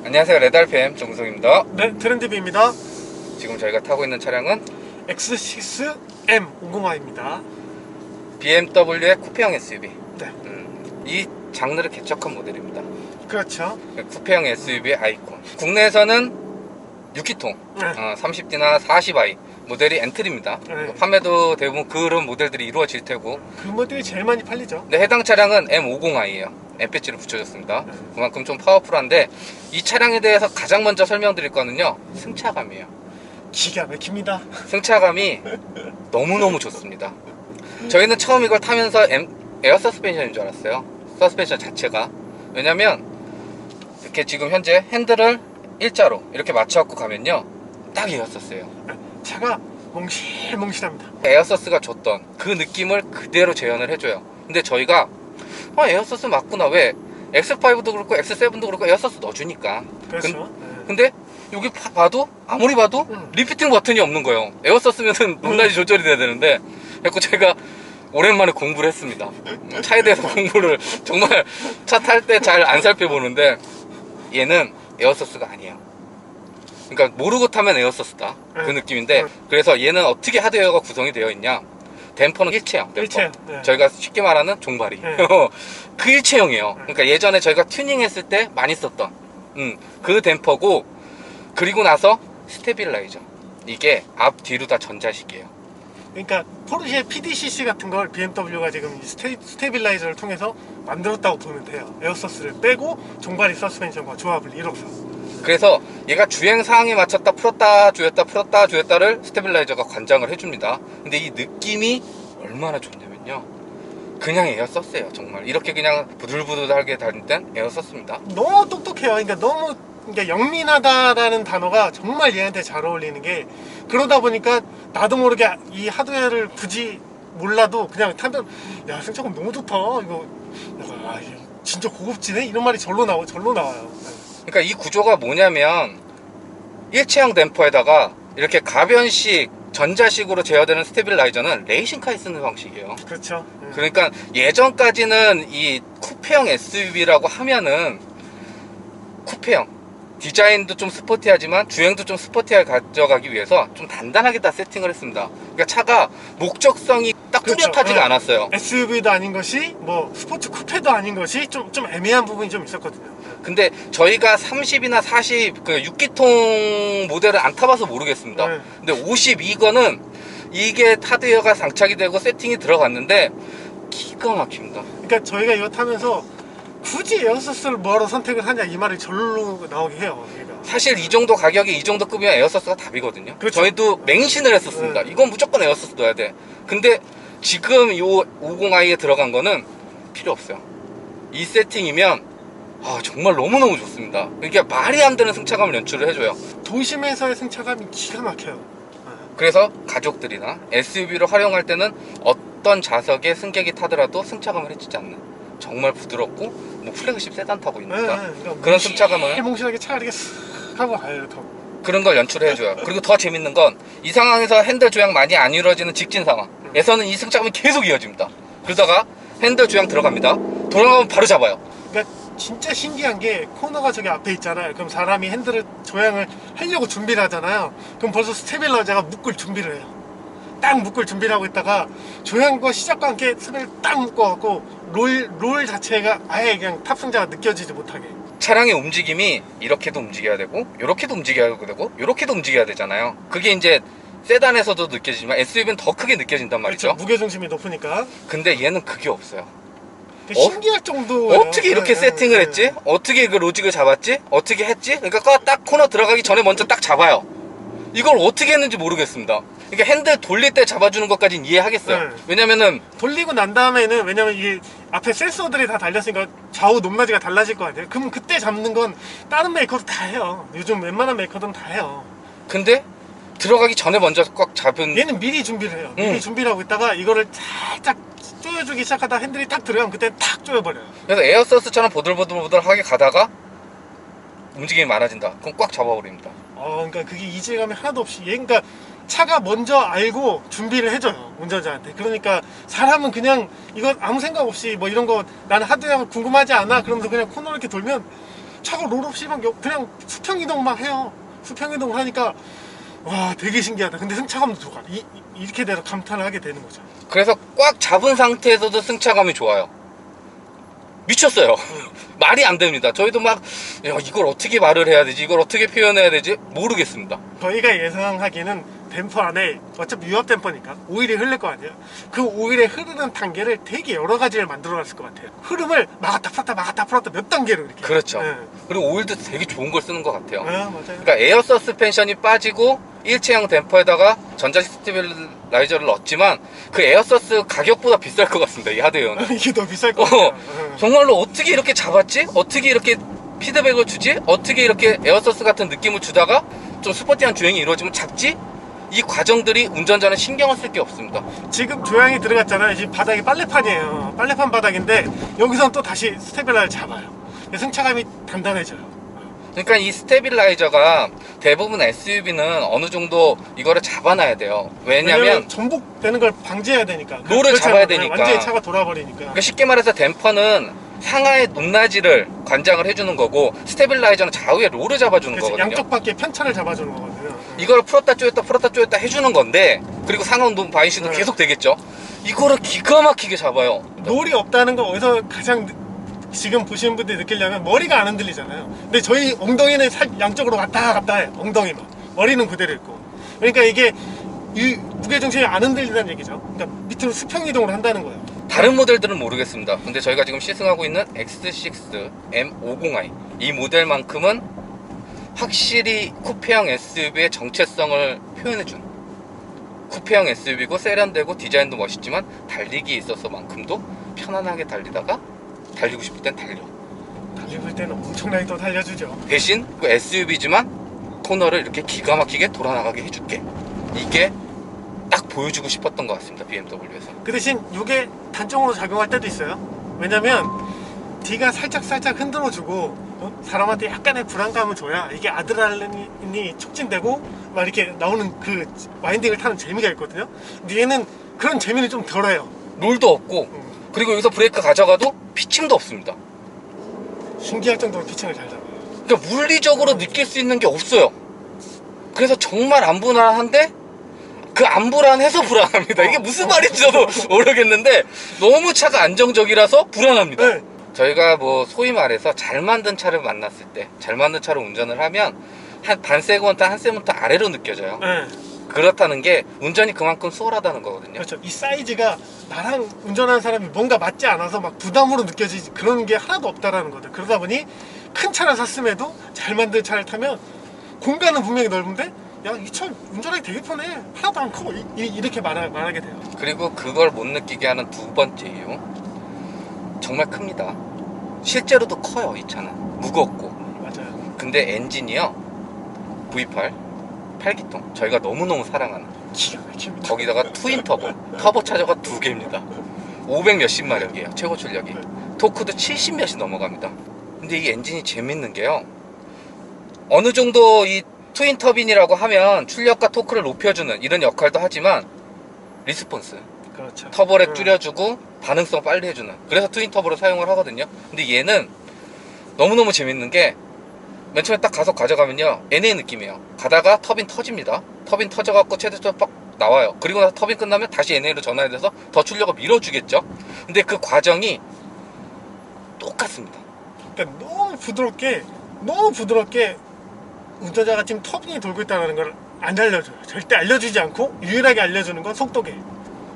안녕하세요, 레드알팸 정우성입니다. 네, 트렌드비입니다. 지금 저희가 타고 있는 차량은 X6M50i입니다. BMW의 쿠페형 SUV. 네, 이 장르를 개척한 모델입니다. 그렇죠. 쿠페형 SUV의 아이콘. 국내에서는 6기통, 네. 30D나 40i 모델이 엔트리입니다. 네. 판매도 대부분 그런 모델들이 이루어질 테고, 그 모델이 제일 많이 팔리죠. 근데 해당 차량은 M50i예요. M 배지를 붙여줬습니다. 네. 그만큼 좀 파워풀한데, 이 차량에 대해서 가장 먼저 설명드릴 거는요, 승차감이에요. 기가 막힙니다. 승차감이 너무너무 좋습니다. 저희는 처음 이걸 타면서 에어 서스펜션인 줄 알았어요. 서스펜션 자체가. 왜냐면 이렇게 지금 현재 핸들을 일자로 이렇게 맞춰갖고 가면요, 딱 에어서스예요. 차가 몽실몽실합니다. 에어서스가 줬던 그 느낌을 그대로 재현을 해줘요. 근데 저희가 에어서스 맞구나, 왜 X5도 그렇고 X7도 그렇고 에어서스 넣어주니까. 그렇죠. 근데 여기 봐도, 아무리 봐도 리피팅 버튼이 없는 거예요. 에어서스면은 높낮이 조절이 돼야 되는데, 그래서 제가 오랜만에 공부를 했습니다. 차에 대해서 공부를 정말 차 탈 때 잘 안 살펴보는데, 얘는 에어서스가 아니에요. 그러니까 모르고 타면 에어서스다, 그 느낌인데, 그래서 얘는 어떻게 하드웨어가 구성이 되어 있냐, 댐퍼는 일체형 댐퍼. 일체형, 네. 저희가 쉽게 말하는 종바리. 네. 그 일체형이에요. 그러니까 예전에 저희가 튜닝했을 때 많이 썼던 그 댐퍼고, 그리고 나서 스테빌라이저. 이게 앞 뒤로 다 전자식이에요. 그러니까 포르쉐 PDCC 같은 걸 BMW가 지금 스테빌라이저를 통해서 만들었다고 보면 돼요. 에어서스를 빼고 종바리 서스펜션과 조합을 이뤄서. 그래서 얘가 주행 상황에 맞췄다 풀었다 조였다 풀었다 조였다를 스테빌라이저가 관장을 해줍니다. 근데 이 느낌이 얼마나 좋냐면요, 그냥 에어서스예요. 정말 이렇게 그냥 부들부들하게 다닐 땐 에어서스입니다. 너무 똑똑해요. 그러니까 영민하다라는 단어가 정말 얘한테 잘 어울리는 게, 그러다 보니까 나도 모르게 이 하드웨어를 굳이 몰라도 그냥 타면, 야, 승차감 너무 좋다, 이거, 야, 이게 진짜 고급지네, 이런 말이 절로 나와요. 그러니까 이 구조가 뭐냐면, 일체형 댐퍼에다가 이렇게 가변식 전자식으로 제어되는 스테빌라이저는 레이싱카에 쓰는 방식이에요. 그렇죠. 그러니까 예전까지는 이 쿠페형 SUV라고 하면은, 쿠페형 디자인도 좀 스포티하지만 주행도 좀뚜렷하게 가져가기 위해서 좀 단단하게 다 세팅을 했습니다. 그러니까 차가 목적성이 딱 그렇죠. 뚜렷하지가 않았어요. SUV도 아닌 것이 뭐 스포츠 쿠페도 아닌 것이 좀 애매한 부분이 좀 있었거든요. 근데 저희가 30이나 40 그 6기통 모델을 안 타봐서 모르겠습니다. 네. 근데 52거는 이게 하드웨어가 장착이 되고 세팅이 들어갔는데 기가 막힙니다. 그러니까 저희가 이거 타면서 굳이 에어서스를 뭐하러 선택을 하냐, 이 말이 절로 나오게 해요. 그러니까. 사실 이 정도 가격에 이 정도 급이면 에어서스가 답이거든요. 그렇죠. 저희도 맹신을 했었습니다. 네. 이건 무조건 에어서스 넣어야 돼. 근데 지금 이 50i에 들어간 거는 필요 없어요. 이 세팅이면 정말 너무너무 좋습니다. 그러니까 말이 안 되는 승차감을 연출을 해줘요. 도심에서의 승차감이 기가 막혀요. 그래서 가족들이나 SUV를 활용할 때는 어떤 좌석에 승객이 타더라도 승차감을 해치지 않는, 정말 부드럽고 뭐 플래그십 세단 타고 있는 그러니까 그런 승차감을, 몽실하게 차가 이렇게 쓱 하고 가요. 그런 걸 연출해줘요. 그리고 더 재밌는 건, 이 상황에서 핸들 조향 많이 안 이루어지는 직진 상황에서는 이 승차감이 계속 이어집니다. 그러다가 핸들 조향 들어갑니다. 돌아가면 바로 잡아요. 그러니까 진짜 신기한 게, 코너가 저기 앞에 있잖아요. 그럼 사람이 핸들을 조향을 하려고 준비를 하잖아요. 그럼 벌써 스테빌라이저가 묶을 준비를 해요. 딱 묶을 준비를 하고 있다가 조향과 시작과 함께 스를 딱 묶어갖고 롤 자체가 아예 그냥 탑승자가 느껴지지 못하게. 차량의 움직임이 이렇게도 움직여야 되고, 이렇게도 움직여야 되고, 이렇게도 움직여야 되잖아요. 그게 이제 세단에서도 느껴지지만 SUV는 더 크게 느껴진단 말이죠. 그렇죠. 무게중심이 높으니까. 근데 얘는 그게 없어요. 신기할 정도예요. 어떻게 이렇게 세팅을 했지? 어떻게 그 로직을 잡았지? 어떻게 했지? 그러니까 딱 코너 들어가기 전에 먼저 딱 잡아요. 이걸 어떻게 했는지 모르겠습니다. 그러니까 핸들 돌릴 때 잡아주는 것까지는 이해하겠어요. 왜냐면은 돌리고 난 다음에는, 왜냐면 이게 앞에 센서들이 다 달렸으니까 좌우 높낮이가 달라질 것 같아요. 그럼 그때 잡는 건 다른 메이커도 다 해요. 요즘 웬만한 메이커들은 다 해요. 근데 들어가기 전에 먼저 꽉 잡은, 얘는 미리 준비를 해요. 미리 준비를 하고 있다가 이거를 살짝 조여주기 시작하다 핸들이 딱 들어가면 그때 탁 조여버려요. 그래서 에어서스처럼 보들보들보들하게 가다가 움직임이 많아진다. 그럼 꽉 잡아버립니다. 그러니까 그게 이질감이 하나도 없이, 그러니까 차가 먼저 알고 준비를 해줘요, 운전자한테. 그러니까 사람은 그냥 이거 아무 생각 없이 뭐 이런 거 나는 하드웨어 궁금하지 않아 그러면서 그냥 코너 이렇게 돌면 차가 롤 없이 막 그냥 수평 이동만 해요. 수평 이동을 하니까 와 되게 신기하다. 근데 승차감도 좋아. 이렇게 돼서 감탄을 하게 되는 거죠. 그래서 꽉 잡은 상태에서도 승차감이 좋아요. 미쳤어요. 말이 안 됩니다. 저희도 막 야, 이걸 어떻게 말을 해야 되지? 이걸 어떻게 표현해야 되지? 모르겠습니다. 저희가 예상하기에는 댐퍼 안에 어차피 유압 댐퍼니까 오일이 흐를 거 아니에요. 그 오일의 흐르는 단계를 되게 여러 가지를 만들어놨을 것 같아요. 흐름을 막았다 풀었다 막았다 풀었다 몇 단계로 이렇게. 그렇죠. 네. 그리고 오일도 되게 좋은 걸 쓰는 것 같아요. 맞아요. 그러니까 에어 서스펜션이 빠지고 일체형 댐퍼에다가 전자 스테빌라이저를 넣었지만 그 에어 서스 가격보다 비쌀 것 같습니다. 이 하드웨어는. 이게 더 비쌀 것 같아요. 정말로 어떻게 이렇게 잡았지? 어떻게 이렇게 피드백을 주지? 어떻게 이렇게 에어 서스 같은 느낌을 주다가 좀 스포티한 주행이 이루어지면 잡지? 이 과정들이 운전자는 신경을 쓸 게 없습니다. 지금 조향이 들어갔잖아요. 지금 바닥이 빨래판이에요. 빨래판 바닥인데 여기선 또 다시 스테빌라를 잡아요. 승차감이 단단해져요. 그러니까 이 스테빌라이저가 대부분 SUV는 어느 정도 이거를 잡아놔야 돼요. 왜냐면 전복되는 걸 방지해야 되니까. 롤을 그렇지 잡아야 않으면 되니까. 완전히 차가 돌아버리니까. 그러니까 쉽게 말해서 댐퍼는 상하의 높낮이를 관장을 해주는 거고 스테빌라이저는 좌우의 롤을 잡아주는 그치, 거거든요. 양쪽 바퀴의 편차를 잡아주는 거거든요. 이걸 풀었다 조였다 해주는 건데, 그리고 상하 높 바이싱도 네. 계속 되겠죠. 이거를 기가 막히게 잡아요. 롤이 없다는 거 어디서 가장 지금 보시는 분들이 느끼려면 머리가 안 흔들리잖아요. 근데 저희 엉덩이는 양쪽으로 왔다 갔다 해요. 엉덩이만. 머리는 그대로 있고. 그러니까 이게 이 무게중심이 안 흔들린다는 얘기죠. 그러니까 밑으로 수평 이동을 한다는 거예요. 다른 모델들은 모르겠습니다. 근데 저희가 지금 시승하고 있는 X6 M50i 이 모델만큼은 확실히 쿠페형 SUV의 정체성을 표현해준 쿠페형 SUV고 세련되고 디자인도 멋있지만 달리기에 있어서만큼도 편안하게 달리다가 달리고 싶을 땐 달려. 달리고 할 때는 엄청나게 또 달려주죠. 대신 그 SUV지만 코너를 이렇게 기가 막히게 돌아나가게 해줄게. 이게 딱 보여주고 싶었던 것 같습니다. BMW에서. 그 대신 이게 단점으로 작용할 때도 있어요. 왜냐면 뒤가 살짝 흔들어주고 사람한테 약간의 불안감을 줘야 이게 아드레날린이 촉진되고 막 이렇게 나오는 그 와인딩을 타는 재미가 있거든요. 근데 얘는 그런 재미는 좀 덜해요. 롤도 없고 그리고 여기서 브레이크 가져가도 피칭도 없습니다. 신기할 정도로 피칭을 잘 잡아요. 그러니까 물리적으로 느낄 수 있는 게 없어요. 그래서 정말 안 불안한데 그 안 불안해서 불안합니다. 이게 무슨 말인지 저도 모르겠는데 너무 차가 안정적이라서 불안합니다. 네. 저희가 뭐 소위 말해서 잘 만든 차를 만났을 때, 잘 만든 차를 운전을 하면 한 반 세그먼트 한 세그먼트 아래로 느껴져요. 네. 그렇다는 게 운전이 그만큼 수월하다는 거거든요. 그렇죠. 이 사이즈가 나랑 운전하는 사람이 뭔가 맞지 않아서 막 부담으로 느껴지지 그런 게 하나도 없다라는 거죠. 그러다 보니 큰 차를 샀음에도 잘 만든 차를 타면 공간은 분명히 넓은데 야, 이 차 운전하기 되게 편해. 하나도 안 커. 이렇게 말하게 돼요. 그리고 그걸 못 느끼게 하는 두 번째 이유, 정말 큽니다. 실제로도 커요. 이 차는 무겁고. 맞아요. 근데 엔진이요 V8 8기통 저희가 너무너무 사랑하는 기가 막힙니다. 거기다가 트윈 터보 차저가 2개입니다 500 몇십 마력이에요 최고 출력이. 토크도 70 몇이 넘어갑니다. 근데 이 엔진이 재밌는 게요, 어느 정도 이 트윈 터빈이라고 하면 출력과 토크를 높여주는 이런 역할도 하지만 리스폰스 그렇죠. 터보렉 줄여주고 반응성 빨리 해주는, 그래서 트윈 터보를 사용을 하거든요. 근데 얘는 너무너무 재밌는 게 맨 처음에 딱 가속 가져가면요 NA 느낌이에요. 가다가 터빈 터집니다. 터빈 터져갖고 최대치로 빡 나와요. 그리고 나서 터빈 끝나면 다시 NA로 전환이 돼서 더 출력을 밀어주겠죠. 근데 그 과정이 똑같습니다. 그러니까 너무 부드럽게 운전자가 지금 터빈이 돌고 있다는 걸 안 알려줘요. 절대 알려주지 않고 유일하게 알려주는 건 속도계.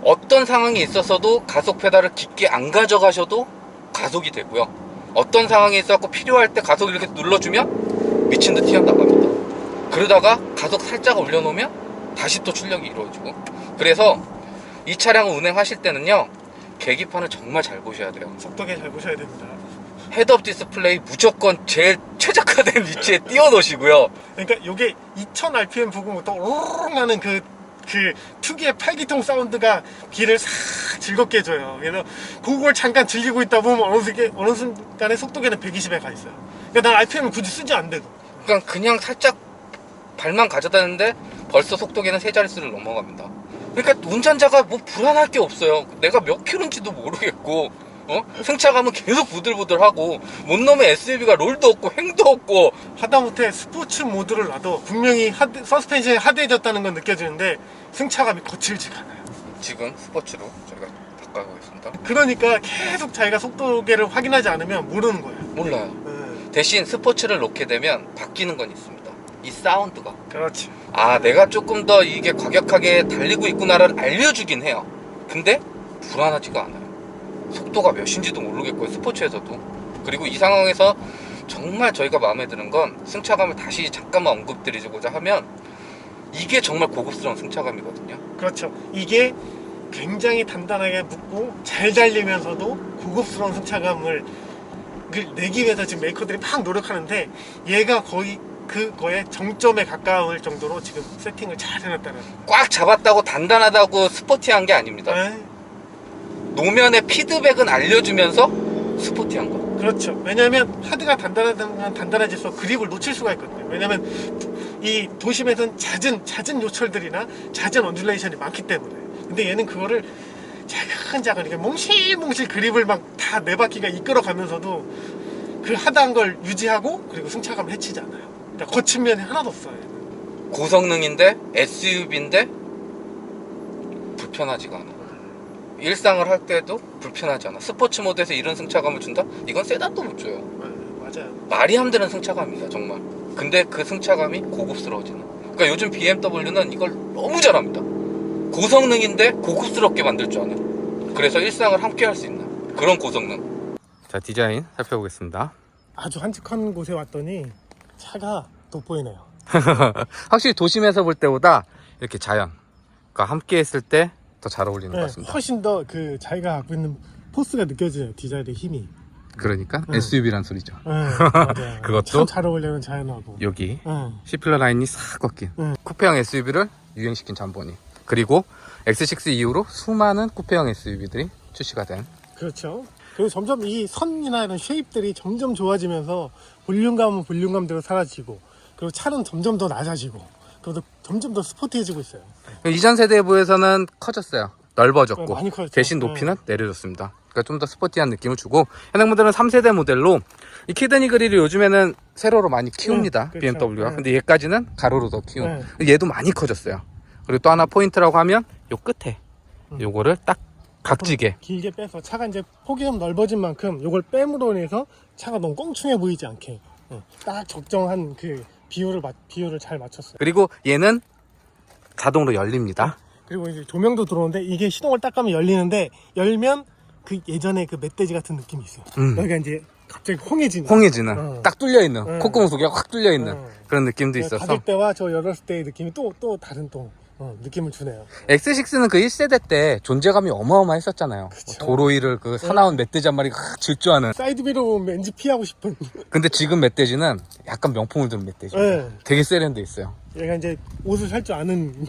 어떤 상황이 있어서도 가속 페달을 깊게 안 가져가셔도 가속이 되고요, 어떤 상황이 있어서 필요할 때 가속 이렇게 눌러주면 미친 듯 튀어나갑니다. 그러다가 가속 살짝 올려놓으면 다시 또 출력이 이루어지고. 그래서 이 차량을 운행하실 때는요 계기판을 정말 잘 보셔야 돼요. 속도계 잘 보셔야 됩니다. 헤드업 디스플레이 무조건 제일 최적화된 위치에 띄워 놓으시고요. 그러니까 이게 2000rpm 부근부터 오르르 하는 그 특유의 팔기통 사운드가 귀를 싹 즐겁게 해줘요. 그래서 그걸 잠깐 즐기고 있다 보면 어느 순간에 속도계는 120에 가 있어요. 그러니까 난 RPM을 굳이 쓰지 않대도. 그러니까 그냥 살짝 발만 가져다는데 벌써 속도계는 세 자릿수를 넘어갑니다. 그러니까 운전자가 뭐 불안할 게 없어요. 내가 몇 킬로인지도 모르겠고 승차감은 계속 부들부들하고 못 넘은 SUV가 롤도 없고 횡도 없고. 하다못해 스포츠 모드를 놔도 분명히 서스펜션이 하드해졌다는 건 느껴지는데 승차감이 거칠지가 않아요. 지금 스포츠로 저희가 바꿔보겠습니다. 그러니까 계속 자기가 속도계를 확인하지 않으면 모르는 거예요. 몰라요. 대신 스포츠를 놓게 되면 바뀌는 건 있습니다. 이 사운드가. 그렇지. 아, 내가 조금 더 이게 과격하게 달리고 있구나를 알려주긴 해요. 근데 불안하지가 않아요. 속도가 몇인지도 모르겠고요, 스포츠에서도. 그리고 이 상황에서 정말 저희가 마음에 드는 건 승차감을 다시 잠깐만 언급드리고자 하면 이게 정말 고급스러운 승차감이거든요. 그렇죠. 이게 굉장히 단단하게 붙고 잘 달리면서도 고급스러운 승차감을 내기 위해서 지금 메이커들이 막 노력하는데 얘가 거의 그거의 정점에 가까울 정도로 지금 세팅을 잘 해놨다는. 꽉 잡았다고 단단하다고 스포티한 게 아닙니다. 노면의 피드백은 알려주면서 스포티한 거. 그렇죠. 왜냐하면 하드가 단단하다면 단단해져서 그립을 놓칠 수가 있거든요. 왜냐하면 이 도심에선 잦은 요철들이나 잦은 언듈레이션이 많기 때문에. 근데 얘는 그거를 자근자근 이렇게 몽실몽실 그립을 막 다 네 바퀴가 이끌어가면서도 그 하드한 걸 유지하고 그리고 승차감을 해치지 않아요. 그러니까 거친 면이 하나도 없어요. 얘는. 고성능인데 SUV인데 불편하지가 않아. 일상을 할 때도 불편하지 않아. 스포츠 모드에서 이런 승차감을 준다? 이건 세단도 못 줘요. 맞아요. 말이 안 되는 승차감입니다, 정말. 근데 그 승차감이 고급스러워지는. 그러니까 요즘 BMW는 이걸 너무 잘합니다. 고성능인데 고급스럽게 만들 줄 아는. 그래서 일상을 함께 할 수 있는 그런 고성능. 자, 디자인 살펴보겠습니다. 아주 한적한 곳에 왔더니 차가 돋보이네요. 확실히 도심에서 볼 때보다 이렇게 자연과 함께 했을 때 더 잘 어울리는 것 같습니다. 훨씬 더 그 자기가 갖고 있는 포스가 느껴져요. 디자인의 힘이. 그러니까 SUV란 소리죠. 맞아요. 그것도 참 잘 어울리는 자연하고. 여기 C필러 라인이 싹 꺾인 쿠페형 SUV를 유행시킨 잠보니. 그리고 X6 이후로 수많은 쿠페형 SUV들이 출시가 된. 그렇죠. 그리고 점점 이 선이나 이런 쉐입들이 점점 좋아지면서 볼륨감은 볼륨감대로 사라지고, 그리고 차는 점점 더 낮아지고, 그리고 점점 더 스포티해지고 있어요. 이전 세대부에서는 커졌어요. 넓어졌고 많이 커졌죠. 대신 높이는 내려졌습니다. 그러니까 좀 더 스포티한 느낌을 주고, 해당 모델은 3세대 모델로 이 키드니 그릴을 요즘에는 세로로 많이 키웁니다. 그렇죠. BMW가. 근데 얘까지는 가로로 더 키운. 얘도 많이 커졌어요. 그리고 또 하나 포인트라고 하면 요 끝에 요거를 딱 각지게 길게 빼서 차가 이제 폭이 좀 넓어진 만큼 요걸 뺨으로 인해서 차가 너무 껑충해 보이지 않게 딱 적정한 그 비율을 잘 맞췄어요. 그리고 얘는 자동으로 열립니다. 그리고 이제 조명도 들어오는데 이게 시동을 딱 가면 열리는데, 열면 그 예전에 그 멧돼지 같은 느낌이 있어요. 여기가 이제 갑자기 홍해지는 딱 뚫려있는 콧구멍 속에 확 뚫려있는 그런 느낌도 있어서 닫을 때와 저 열었을 때의 느낌이 또 다른 느낌을 주네요. X6는 그 1세대 때 존재감이 어마어마했었잖아요. 그쵸. 도로 위를 그 사나운 멧돼지 한 마리가 질주하는. 사이드미러 보면 왠지 피하고 싶은. 근데 지금 멧돼지는 약간 명품을 든 멧돼지. 되게 세련돼 있어요. 얘가 이제 옷을 살 줄 아는.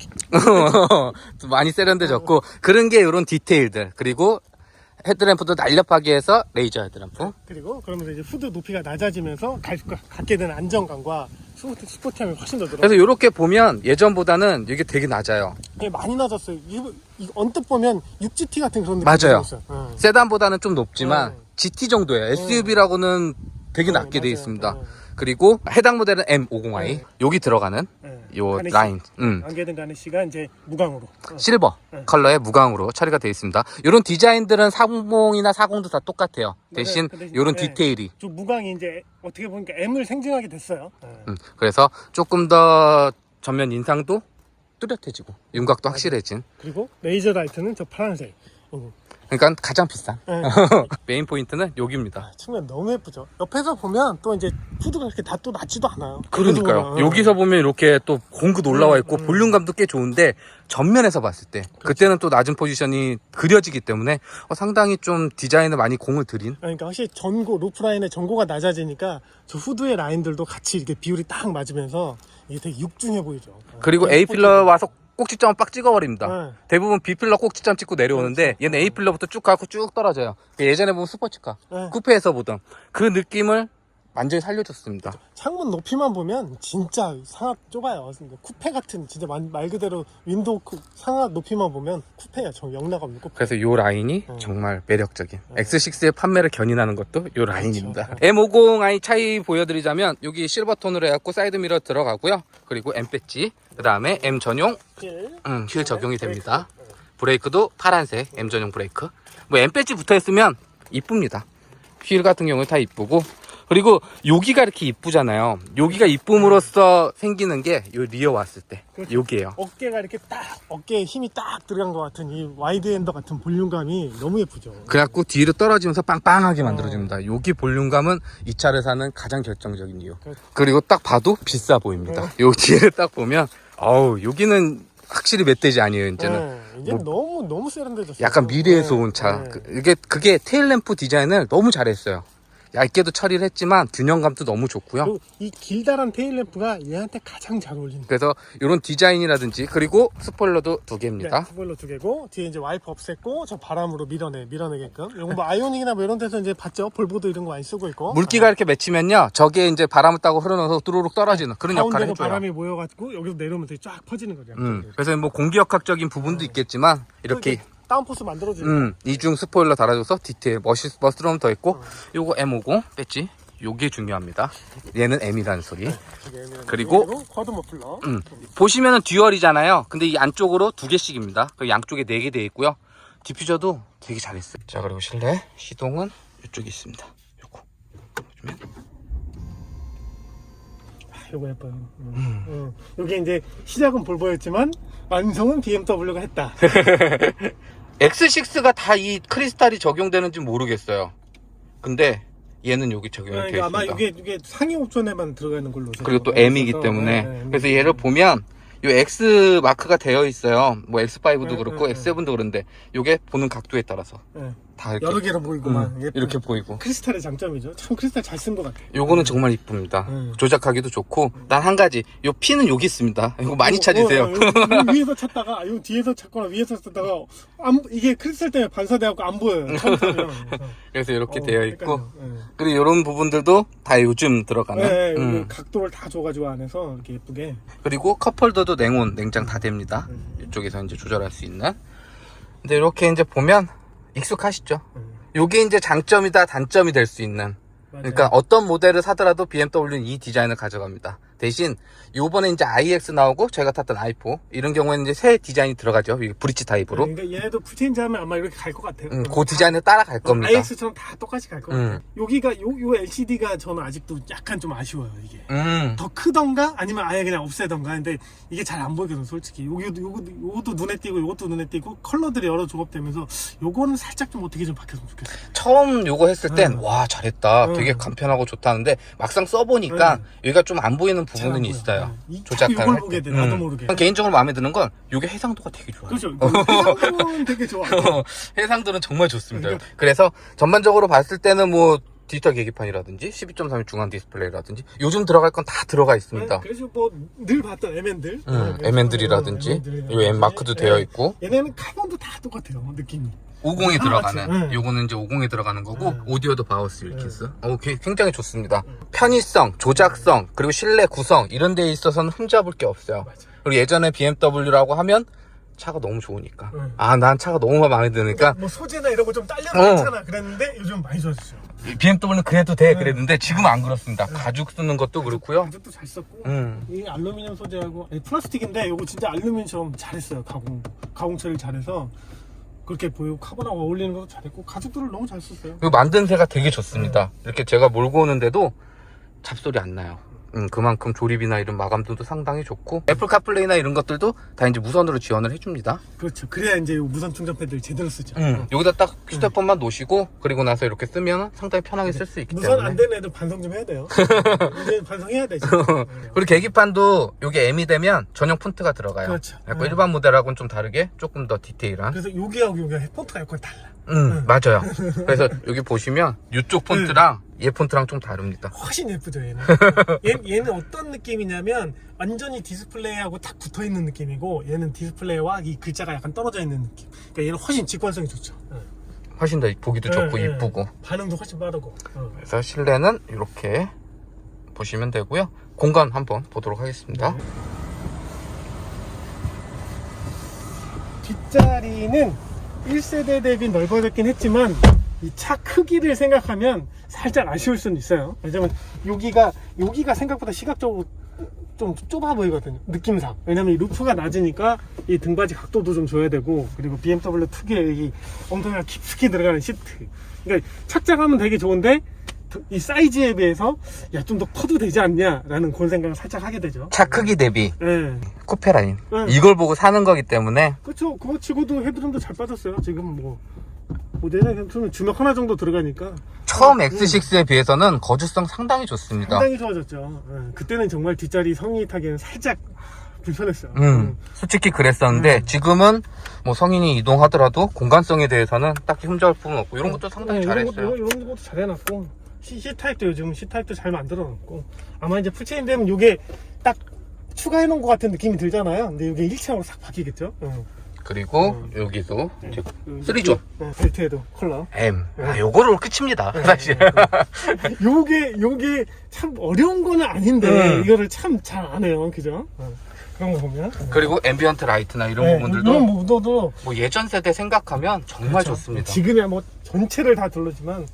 좀 많이 세련돼졌고, 그런 게 이런 디테일들. 그리고 헤드램프도 날렵하게 해서 레이저 헤드램프. 그리고 그러면서 이제 후드 높이가 낮아지면서 갖게 되는 안정감과 스포티함이 훨씬 더 들어요. 그래서 이렇게 보면 예전보다는 이게 되게 낮아요. 많이 낮았어요. 이거 언뜻 보면 6GT 같은 그런 느낌이 맞아요. 들었어요. 세단보다는 좀 높지만 GT 정도예요. SUV라고는 되게 낮게 돼 맞아요. 있습니다. 그리고 해당 모델은 M50i. 여기 들어가는 요 가네시. 라인. 안개등 가네시가 이제 무광으로. 실버 컬러의 무광으로 처리가 되어 있습니다. 이런 디자인들은 40이나 40도 다 똑같아요. 대신 이런 디테일이. 좀 무광이 이제 어떻게 보니까 M을 생중하게 됐어요. 그래서 조금 더 전면 인상도 뚜렷해지고 윤곽도 확실해진. 그리고 레이저 라이트는 저 파란색. 그러니까 가장 비싼 메인 포인트는 여기입니다. 측면 너무 예쁘죠. 옆에서 보면 또 이제 후드가 이렇게 다 또 낮지도 않아요. 그러니까요. 여기서 보면 이렇게 또 공급 올라와 있고 볼륨감도 꽤 좋은데, 전면에서 봤을 때 그때는 또 낮은 포지션이 그려지기 때문에 상당히 좀 디자인에 많이 공을 들인. 그러니까 확실히 루프라인의 전고가 낮아지니까 저 후드의 라인들도 같이 이렇게 비율이 딱 맞으면서 이게 되게 육중해 보이죠. 그리고 A필러 와서 꼭지점은 빡 찍어버립니다. 네. 대부분 B필러 꼭지점 찍고 내려오는데 얘는 A필러부터 쭉 가고 쭉 떨어져요. 예전에 보면 스포츠카, 쿠페에서 보던 그 느낌을 완전히 살려줬습니다. 창문 높이만 보면 진짜 상하 좁아요. 근데 쿠페 같은 진짜 말 그대로 윈도우 상하 높이만 보면 쿠페야. 저 영락 없는 쿠페. 그래서 요 라인이 정말 매력적인 X6의 판매를 견인하는 것도 요 라인입니다. 그렇죠. M50i 차이 보여드리자면 여기 실버톤으로 해갖고 사이드미러 들어가고요. 그리고 M 배지, 그 다음에 M 전용 휠 적용이 됩니다. 브레이크도 파란색 M 전용 브레이크. 뭐 M 배지 붙어있으면 이쁩니다. 휠 같은 경우는 다 이쁘고, 그리고 여기가 이렇게 이쁘잖아요. 여기가 이쁨으로써 생기는 게 요 리어 왔을 때 그렇죠. 여기에요. 어깨가 이렇게 딱 어깨에 힘이 딱 들어간 것 같은 이 와이드 엔더 같은 볼륨감이 너무 예쁘죠. 그래갖고 뒤로 떨어지면서 빵빵하게 만들어줍니다. 여기 볼륨감은 이 차를 사는 가장 결정적인 이유. 그리고 딱 봐도 비싸 보입니다. 요 뒤를 딱 보면 어우, 여기는 확실히 멧돼지 아니에요. 이제는 이제 너무 세련돼졌어요. 약간 미래에서 온 차. 그게 테일램프 디자인을 너무 잘했어요. 얇게도 처리를 했지만 균형감도 너무 좋고요. 그리고 이 길다란 테일램프가 얘한테 가장 잘 어울린다. 그래서 이런 디자인이라든지, 그리고 스포일러도 2개입니다. 스포일러 2개고 뒤에 이제 와이프 없앴고 저 바람으로 밀어내게끔. 이거 뭐 아이오닉이나 뭐 이런 데서 이제 봤죠. 볼보도 이런 거 많이 쓰고 있고. 물기가 이렇게 맺히면요, 저게 이제 바람을 따고 흘러넣어서 뚜루룩 떨어지는 그런 역할을 가운데로 해줘요. 바람이 모여가지고 여기서 내려오면 되게 쫙 퍼지는 거죠. 그래서 뭐 공기역학적인 부분도 있겠지만 이렇게 다운포스 만들어주는 이중 스포일러 달아줘서 디테일 멋스러움 더 있고, 요거 M50 배지 요게 중요합니다. 얘는 M이라는 소리. 그리고 쿼드 머플러. 보시면은 듀얼이잖아요. 근데 이 안쪽으로 2개씩입니다. 그 양쪽에 4개 되어 있고요. 디퓨저도 되게 잘했어요. 자, 그리고 실내 시동은 이쪽에 있습니다. 요거 보시면 요거 예뻐요. 요게 이제 시작은 볼보였지만 완성은 BMW가 했다. X6가 다 이 크리스탈이 적용되는지 모르겠어요. 근데 얘는 여기 적용이 되어 있습니다. 아마 이게 상위 옵션에만 들어가는 걸로. 그리고 또 M이기 때문에. 그래서 얘를 보면 요 X 마크가 되어 있어요. 뭐 X5도 그렇고 X7도 그런데 요게 보는 각도에 따라서 다 이렇게 여러 개로 보이고만 이렇게 보이고. 크리스탈의 장점이죠. 참 크리스탈 잘 쓴 것 같아요. 요거는 정말 이쁩니다. 조작하기도 좋고. 단 한 가지, 요 핀은 여기 있습니다. 이거 많이 찾으세요. 위에서 찾다가 요 뒤에서 찾거나 위에서 찾다가 이게 크리스탈 때문에 반사돼갖고 안 보여요. 처음 타면. 그래서 이렇게 되어 있고, 헷갈려. 그리고 이런 부분들도 다 요즘 들어가는. 각도를 다 줘가지고 안에서 이렇게 예쁘게. 그리고 컵홀더도 냉온, 냉장 다 됩니다. 이쪽에서 이제 조절할 수 있는. 근데 이렇게 이제 보면 익숙하시죠? 요게 이제 장점이다, 단점이 될 수 있는. 맞아요. 그러니까 어떤 모델을 사더라도 BMW는 이 디자인을 가져갑니다. 대신 요번에 이제 iX 나오고 저희가 탔던 i4 이런 경우에는 이제 새 디자인이 들어가죠. 이게 브릿지 타입으로. 그러니까 얘네도 풀체인지 하면 아마 이렇게 갈 것 같아요. 그 디자인을 따라갈 겁니다. IX처럼 다 똑같이 갈 것 같아요. 여기가 요 LCD가 저는 아직도 약간 좀 아쉬워요. 이게 더 크던가 아니면 아예 그냥 없애던가. 근데 이게 잘 안 보이거든 솔직히. 요것도 눈에 띄고 요것도 눈에 띄고 컬러들이 여러 조합되면서 요거는 살짝 좀 어떻게 좀 바뀌었으면 좋겠어요. 처음 요거 했을 땐 와 잘했다, 되게 간편하고 좋다는데 막상 써보니까 여기가 좀 안 보이는 부분은 있어요. 조작할 이걸 보게 돼, 나도 모르게. 개인적으로 마음에 드는 건 요게 해상도가 되게 좋아요. 그렇죠. 해상도는 되게 좋아. 해상도는 정말 좋습니다. 그래서 전반적으로 봤을 때는 뭐 디지털 계기판이라든지 12.3 중앙 디스플레이라든지 요즘 들어갈 건 다 들어가 있습니다. 그래서 뭐 늘 봤던 M들, M들이라든지 요 M 마크도 되어 있고, 얘네는 카본도 다 똑같아요 느낌이. 50에 들어가는, 맞죠? 요거는 이제 50에 들어가는 거고, 오디오도 바우스 윌키스. 굉장히 좋습니다. 편의성, 조작성, 그리고 실내 구성 이런 데에 있어서는 흠잡을 게 없어요. 그리고 예전에 BMW라고 하면 차가 너무 좋으니까, 난 차가 너무 마음에 드니까 뭐 소재나 이런 거 좀 딸려도 괜찮아 그랬는데 요즘 많이 좋아졌어요. BMW는 그래도 돼 그랬는데 지금은 안 그렇습니다. 가죽 쓰는 것도 그렇고요. 가죽도 잘 썼고, 이 알루미늄 소재하고 플라스틱인데 요거 진짜 알루미늄처럼 잘했어요. 가공 처리를 잘해서 그렇게 보이고 카본하고 어울리는 것도 잘했고 가죽들을 너무 잘 썼어요. 그리고 만듦새가 되게 좋습니다. 이렇게 제가 몰고 오는데도 잡소리 안 나요. 그만큼 조립이나 이런 마감도도 상당히 좋고, 애플 카플레이나 이런 것들도 다 이제 무선으로 지원을 해줍니다. 그렇죠. 그래야 이제 무선 충전 패드를 제대로 쓰죠. 여기다 딱 휴대폰만 놓으시고 그리고 나서 이렇게 쓰면 상당히 편하게 쓸 수 있기 무선 때문에. 안 되는 애들 반성 좀 해야 돼요. 이제 반성해야 되죠. 그리고 계기판도 이게 M이 되면 전용 폰트가 들어가요. 그렇죠. 약간 일반 모델하고는 좀 다르게 조금 더 디테일한. 그래서 여기하고 폰트가 약간 달라. 맞아요. 그래서 여기 보시면 이쪽 폰트랑 얘 폰트랑 좀 다릅니다. 훨씬 예쁘죠 얘는. 얘는 어떤 느낌이냐면 완전히 디스플레이하고 딱 붙어있는 느낌이고, 얘는 디스플레이와 이 글자가 약간 떨어져 있는 느낌. 그러니까 얘는 훨씬 직관성이 좋죠. 훨씬 더 보기도 좋고 이쁘고. 반응도 훨씬 빠르고. 그래서 실내는 이렇게 보시면 되고요. 공간 한번 보도록 하겠습니다. 네. 뒷자리는 1세대 대비 넓어졌긴 했지만 이 차 크기를 생각하면 살짝 아쉬울 수는 있어요. 왜냐면 여기가 생각보다 시각적으로 좀 좁아 보이거든요, 느낌상. 왜냐면 이 루프가 낮으니까 이 등받이 각도도 좀 줘야 되고, 그리고 BMW 특유의 이 엉덩이가 깊숙이 들어가는 시트. 그러니까 착장하면 되게 좋은데 이 사이즈에 비해서 야, 좀 더 커도 되지 않냐라는 그런 생각을 살짝 하게 되죠. 차 크기 대비 네. 쿠페 라인. 네. 이걸 보고 사는 거기 때문에 그렇죠. 그거 치고도 헤드룸도 잘 빠졌어요. 지금 뭐 내내 주먹 하나 정도 들어가니까 처음 X6에 비해서는 거주성 상당히 좋습니다. 상당히 좋아졌죠. 그때는 정말 뒷자리 성인이 타기에는 살짝 불편했어요. 솔직히 그랬었는데 지금은 뭐 성인이 이동하더라도 공간성에 대해서는 딱히 흠잡을 부분 없고 이런 것도 상당히 잘했어요. 이런 것도 잘해놨고 C타입도 요즘 C타입도 잘 만들어놨고, 아마 이제 풀체인 되면 이게 딱 추가해놓은 것 같은 느낌이 들잖아요. 근데 이게 일체형으로 싹 바뀌겠죠. 그리고 여기도 이제 3존 벨트에도 컬러 M. 요거로 끝입니다. 사실. 요게 참 어려운 거는 아닌데 이거를 참 잘 안 해요. 그죠? 그런 거 보면. 그리고 앰비언트 라이트나 이런 부분들도 이런 부분도 뭐 예전 세대 생각하면 정말 좋습니다. 지금이야 뭐 전체를 다 둘러지만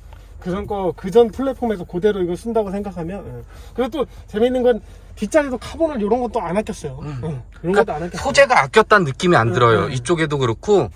그전 플랫폼에서 그대로 이걸 쓴다고 생각하면. 그리고 또 재밌는 건 뒷자리도 카본을 이런 것도 안 아꼈어요. 이런 것도 안 아꼈어요. 소재가 아꼈다는 느낌이 안 들어요. 이쪽에도 그렇고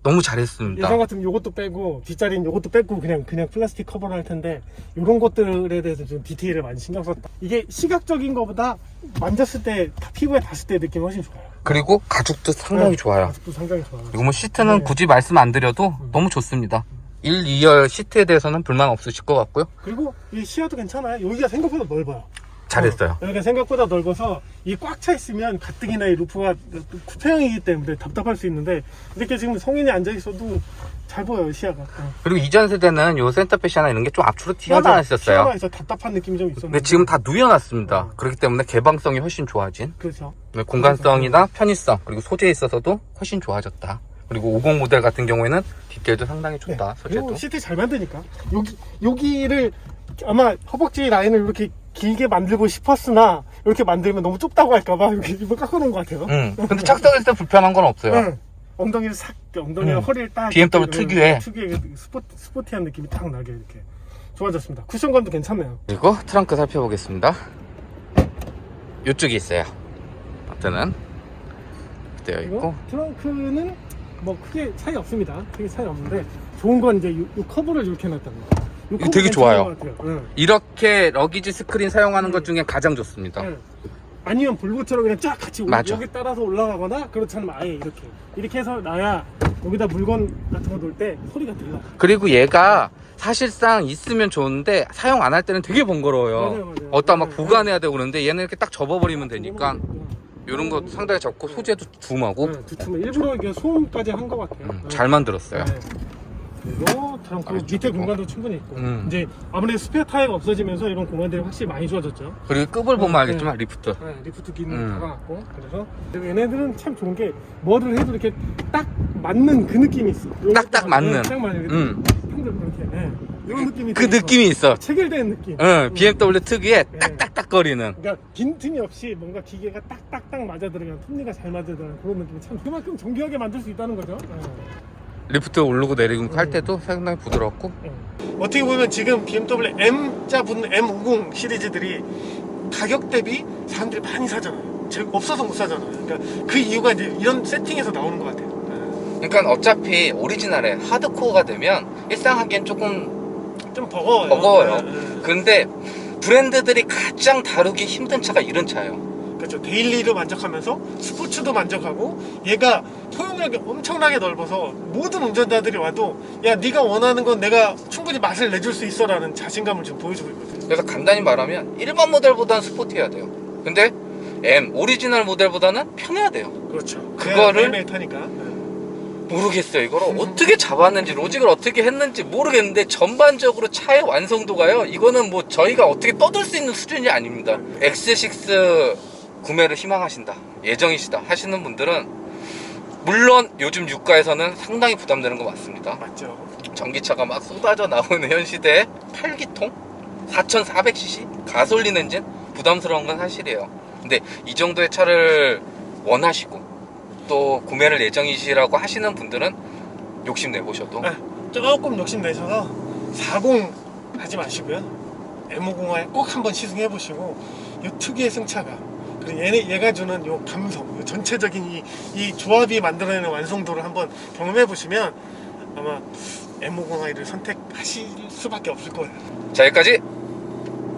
너무 잘했습니다. 예전 같으면 요것도 빼고 뒷자리는 요것도 빼고 그냥 플라스틱 커버를 할 텐데, 이런 것들에 대해서 좀 디테일을 많이 신경 썼다. 이게 시각적인 거보다 만졌을 때 피부에 닿았을 때 느낌이 훨씬 좋아요. 그리고 가죽도 상당히 좋아요. 가죽도 상당히 좋아요. 그리고 뭐 시트는 굳이 말씀 안 드려도 너무 좋습니다. 1, 2열 시트에 대해서는 불만 없으실 것 같고요. 그리고 이 시야도 괜찮아요. 여기가 생각보다 넓어요. 잘했어요. 여기가 생각보다 넓어서 이 꽉 차 있으면 가뜩이나 이 루프가 쿠페형이기 때문에 답답할 수 있는데, 이렇게 지금 성인이 앉아 있어도 잘 보여요, 시야가. 그리고 이전 세대는 요 센터페시나 이런 게 좀 앞으로 튀어나와 있었어요. 튀어나와서 답답한 느낌이 좀 있었는데. 근데 지금 다 누여놨습니다. 그렇기 때문에 개방성이 훨씬 좋아진, 그렇죠. 공간성이나 편의성 그리고 소재에 있어서도 훨씬 좋아졌다. 그리고 50 모델 같은 경우에는 디테일도 상당히 좋다. 그리고 소재도. 시트 잘 만드니까 여기를 아마 허벅지 라인을 이렇게 길게 만들고 싶었으나 이렇게 만들면 너무 좁다고 할까봐 이렇게 입을 깎아놓은 것 같아요. 근데 착석했을 때 불편한 건 없어요. 응. 엉덩이를 엉덩이랑 허리를 딱 BMW 이렇게 특유의 스포티한 느낌이 딱 나게 이렇게 좋아졌습니다. 쿠션감도 괜찮네요. 그리고 트렁크 살펴보겠습니다. 이쪽에 있어요. 버튼은 되어 그리고 있고, 트렁크는 뭐 크게 차이 없습니다. 크게 차이 없는데 좋은 건 이제 요 커브를 이렇게 해놨다는 거. 이거 되게 좋아요. 이렇게 러기지 스크린 사용하는 것 중에 가장 좋습니다. 아니면 볼보처럼 그냥 쫙 같이 맞아. 여기 따라서 올라가거나, 그렇지 않으면 아예 이렇게 해서 놔야 여기다 물건 같은 거 놓을 때 소리가 들려. 그리고 얘가 사실상 있으면 좋은데 사용 안 할 때는 되게 번거로워요. 맞아요. 어디다 막 보관해야 되고 그러는데 얘는 이렇게 딱 접어버리면 되니까 이런 거 상당히 적고 소재도 두툼하고 두툼해. 일부러 이게 소음까지 한 것 같아요. 잘 만들었어요. 그리고 트렁크 밑에 공간도 충분히 있고, 이제 아무래도 스페어 타이어가 없어지면서 이런 공간들이 확실히 많이 좋아졌죠. 그리고 급을 보면 알겠지만 리프트. 리프트 기능 달아놨고, 그래서 얘네들은 참 좋은 게 뭐를 해도 이렇게 딱 맞는 그 느낌이 있어. 딱딱 맞는. 딱 맞는. 평균 이렇게 이런 느낌이. 그 느낌이 있어. 체결된 느낌. BMW 특유의 딱딱딱거리는. 그러니까 빈틈이 없이 뭔가 기계가 딱딱딱 맞아 들어가는, 톱니가 잘 맞아 들어가는 그런 느낌이 참 그만큼 정교하게 만들 수 있다는 거죠. 리프트 오르고 내리고 할 때도 상당히 부드럽고. 어떻게 보면 지금 BMW M자 붙는 M50 시리즈들이 가격 대비 사람들이 많이 사잖아요. 없어서 못 사잖아요. 그러니까 그 이유가 이제 이런 세팅에서 나오는 것 같아요. 그러니까 어차피 오리지널에 하드코어가 되면 일상 하기엔 조금 좀 버거워요. 근데 브랜드들이 가장 다루기 힘든 차가 이런 차예요. 그렇죠. 데일리로 만족하면서 스포츠도 만족하고, 얘가 포용력이 엄청나게 넓어서 모든 운전자들이 와도 야, 네가 원하는 건 내가 충분히 맛을 내줄 수 있어 라는 자신감을 지금 보여주고 있거든요. 그래서 간단히 말하면 일반 모델보다는 스포티해야 돼요. 근데 M 오리지널 모델보다는 편해야 돼요. 그렇죠. 그거를 매일매일 타니까. 모르겠어요. 이걸 어떻게 잡았는지, 로직을 어떻게 했는지 모르겠는데 전반적으로 차의 완성도가요, 이거는 뭐 저희가 어떻게 떠들 수 있는 수준이 아닙니다. X6 구매를 희망하신다, 예정이시다 하시는 분들은 물론 요즘 유가에서는 상당히 부담되는 거 맞습니다. 맞죠. 전기차가 막 쏟아져 나오는 현 시대에 8기통 4400cc 가솔린 엔진 부담스러운 건 사실이에요. 근데 이 정도의 차를 원하시고 또 구매를 예정이시라고 하시는 분들은 욕심내보셔도 네, 조금 욕심내셔서 40 하지 마시고요. M50i 꼭 한번 시승해보시고 이 특유의 승차감, 그리고 얘가 주는 요 감성, 요 전체적인 이 조합이 만들어내는 완성도를 한번 경험해보시면 아마 M50i를 선택하실 수밖에 없을 거예요. 자, 여기까지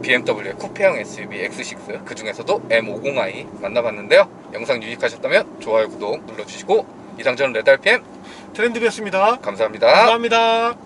BMW의 쿠페형 SUV X6 그 중에서도 M50i 만나봤는데요. 영상 유익하셨다면 좋아요, 구독 눌러주시고 이상 저는 레드RPM 트렌드비였습니다. 감사합니다. 감사합니다.